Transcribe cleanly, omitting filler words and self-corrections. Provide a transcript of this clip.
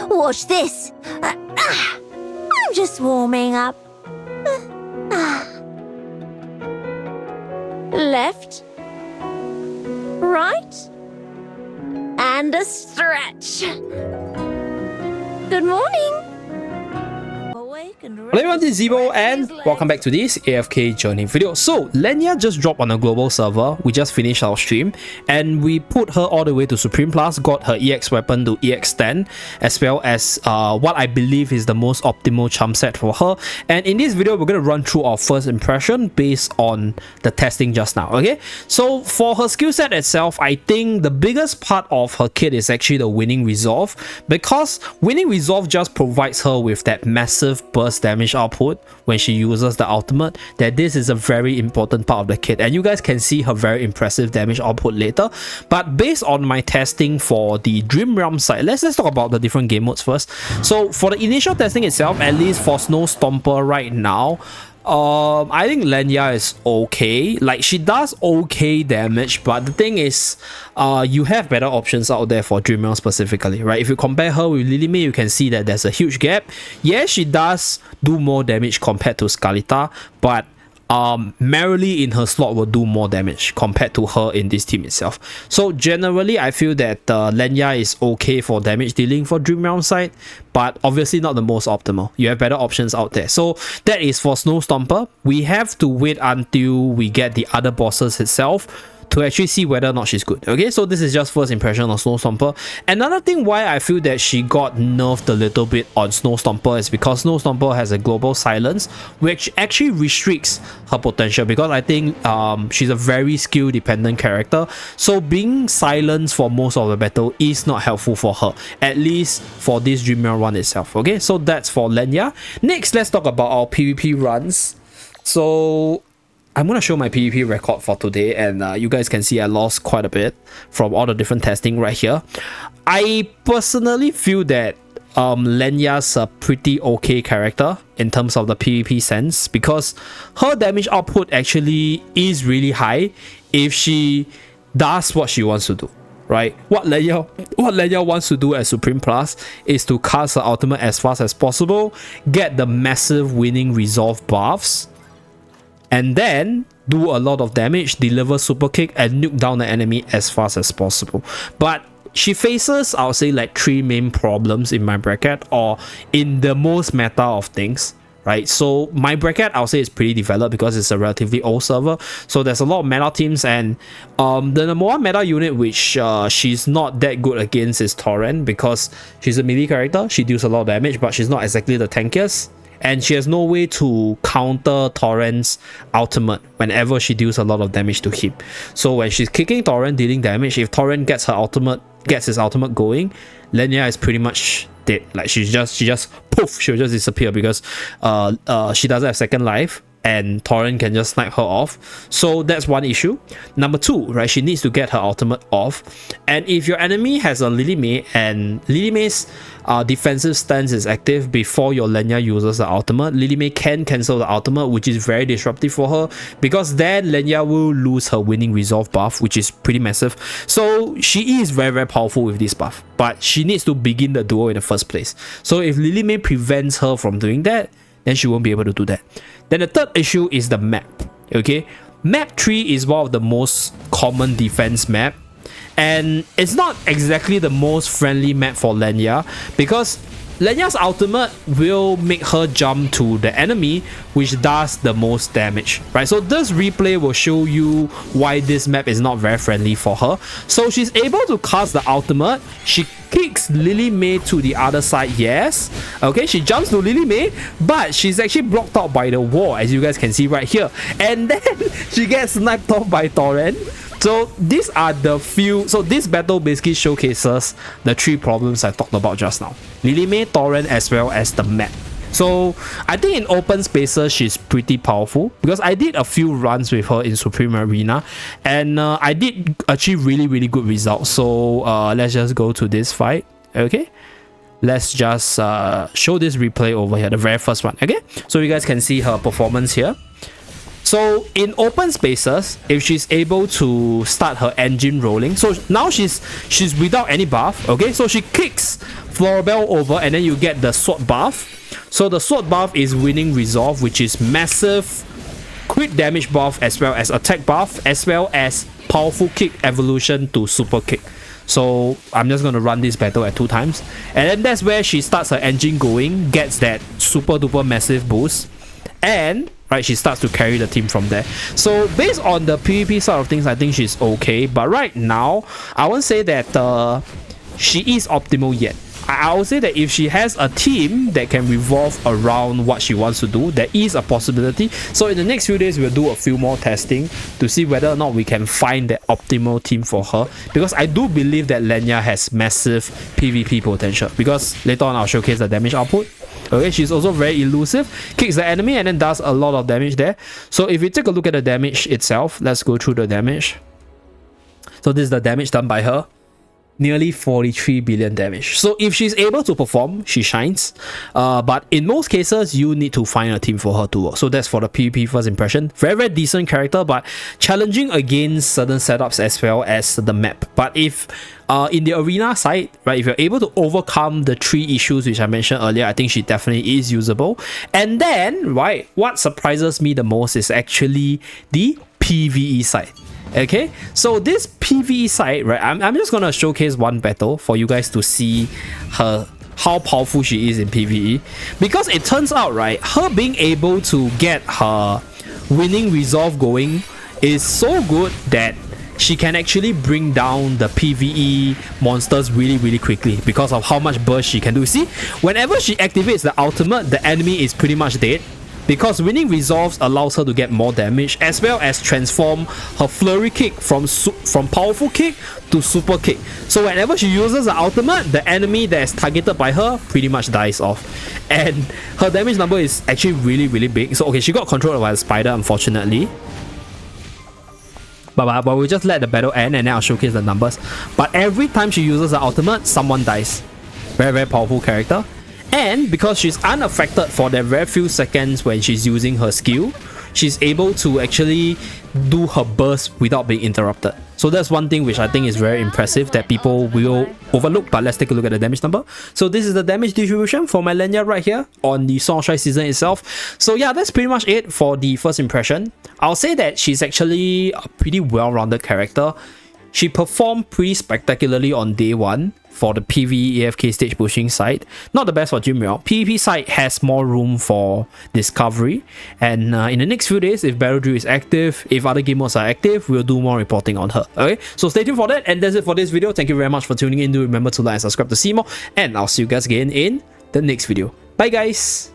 Watch this. I'm just warming up. Left, right, and a stretch. Good morning. Hello everyone, this is Zeeebo and welcome back to this AFK journey video. So Lenya just dropped on a global server. We just finished our stream and we put her all the way to Supreme Plus, got her EX weapon to EX 10, as well as what I believe is the most optimal charm set for her. And in this video, we're going to run through our first impression based on the testing just now. Okay, so for her skill set itself, I think the biggest part of her kit is actually the Winning Resolve, because Winning Resolve just provides her with that massive burst damage output when she uses the ultimate. That this is a very important part of the kit, and you guys can see her very impressive damage output later. But based on my testing for the Dream Realm side, let's talk about the different game modes first. So for the initial testing itself, at least for Snow Stomper right now, I think Lenya is okay. Like, she does okay damage, but the thing is, you have better options out there for Dream Realm specifically, right? If you compare her with Lily May, you can see that there's a huge gap. Yes, she does do more damage compared to Scarletta, but Merrily in her slot will do more damage compared to her in this team itself. So generally, I feel that Lenya is okay for damage dealing for Dream Realm side, but obviously not the most optimal. You have better options out there. So that is for Snow Stomper. We have to wait until we get the other bosses itself to actually see whether or not she's good. Okay, so this is just first impression of Snow Stomper. Another thing why I feel that she got nerfed a little bit on Snow Stomper is because Snow Stomper has a global silence, which actually restricts her potential, because I think she's a very skill dependent character. So being silenced for most of the battle is not helpful for her, at least for this Dream Realm run itself. Okay, so that's for Lenya. Next, let's talk about our PvP runs. So I'm going to show my PvP record for today, and you guys can see I lost quite a bit from all the different testing right here. I personally feel that Lenya's a pretty okay character in terms of the PvP sense, because her damage output actually is really high if she does what she wants to do. Right, what Lenya wants to do as Supreme Plus is to cast her ultimate as fast as possible, get the massive Winning Resolve buffs, and then do a lot of damage, deliver super kick, and nuke down the enemy as fast as possible. But she faces, I'll say, like 3 main problems in my bracket, or in the most meta of things, right? So my bracket, I'll say, is pretty developed because it's a relatively old server. So there's a lot of meta teams, and the number one meta unit which she's not that good against is Torrent, because she's a melee character. She deals a lot of damage, but she's not exactly the tankiest. And she has no way to counter Torrent's ultimate whenever she deals a lot of damage to him. So when she's kicking Torrent, dealing damage, if Torrent gets his ultimate going, Lenya is pretty much dead. Like, she just poof, she'll just disappear, because she doesn't have second life, and Torrent can just snipe her off. So that's one issue. Number 2, right, she needs to get her ultimate off. And if your enemy has a Lily May, and Lily May's defensive stance is active before your Lenya uses the ultimate, Lily May can cancel the ultimate, which is very disruptive for her, because then Lenya will lose her Winning Resolve buff, which is pretty massive. So she is very, very powerful with this buff, but she needs to begin the duel in the first place. So if Lily May prevents her from doing that, then she won't be able to do that. Then the third issue is the map. Okay, map 3 is one of the most common defense map, and it's not exactly the most friendly map for Lenya, because Lenya's ultimate will make her jump to the enemy, which does the most damage, right? So this replay will show you why this map is not very friendly for her. So she's able to cast the ultimate, she kicks Lily May to the other side, yes, okay, she jumps to Lily May, but she's actually blocked out by the wall, as you guys can see right here, and then she gets sniped off by Torrent. So these are the few. So this battle basically showcases the 3 problems I talked about just now: Lily May, Torrent, as well as the map. So I think in open spaces she's pretty powerful, because I did a few runs with her in Supreme Arena, and I did achieve really good results. So let's just go to this fight. Okay, let's just show this replay over here, the very first one. Okay, so you guys can see her performance here. So in open spaces, if she's able to start her engine rolling, so now she's without any buff, okay, so she kicks Floribel over, and then you get the sword buff. So the sword buff is winning resolve, which is massive crit damage buff, as well as attack buff, as well as powerful kick evolution to super kick. So I'm just going to run this battle at 2 times, and then that's where she starts her engine going, gets that super duper massive boost, and right, she starts to carry the team from there. So based on the PvP side of things, I think she's okay, but right now I won't say that she is optimal yet. I would say that if she has a team that can revolve around what she wants to do, there is a possibility. So in the next few days, we'll do a few more testing to see whether or not we can find the optimal team for her, because I do believe that Lenya has massive PvP potential, because later on I'll showcase the damage output. Okay, she's also very elusive, kicks the enemy and then does a lot of damage there. So if we take a look at the damage itself, let's go through the damage. So this is the damage done by her. Nearly 43 billion damage. So if she's able to perform, she shines. But in most cases, you need to find a team for her to work. So that's for the PvP first impression. Very, very decent character, but challenging against certain setups as well as the map. But if in the arena side, right, if you're able to overcome the 3 issues which I mentioned earlier, I think she definitely is usable. And then, right, what surprises me the most is actually the PvE side. Okay, so this PvE side, right, I'm just gonna showcase one battle for you guys to see how powerful she is in PvE, because it turns out, right, her being able to get her winning resolve going is so good that she can actually bring down the PvE monsters really quickly because of how much burst she can do. See, whenever she activates the ultimate, the enemy is pretty much dead, because winning resolves allows her to get more damage, as well as transform her flurry kick from powerful kick to super kick. So whenever she uses the ultimate, the enemy that is targeted by her pretty much dies off, and her damage number is actually really big. So okay, she got controlled by the spider, unfortunately, but we'll just let the battle end and then I'll showcase the numbers. But every time she uses the ultimate, someone dies. Very powerful character. And because she's unaffected for the very few seconds when she's using her skill, she's able to actually do her burst without being interrupted. So that's one thing which I think is very impressive that people will overlook. But let's take a look at the damage number. So this is the damage distribution for my Lenya right here on the Song of Strife season itself. So yeah, that's pretty much it for the first impression. I'll say that she's actually a pretty well-rounded character. She performed pretty spectacularly on day 1 for the PvE AFK stage pushing side. Not the best for Jimmy. PvP side has more room for discovery, and in the next few days, if Battle Drill is active, if other game modes are active, we'll do more reporting on her. Okay, so stay tuned for that, and that's it for this video. Thank you very much for tuning in. Do remember to like and subscribe to see more, and I'll see you guys again in the next video. Bye guys.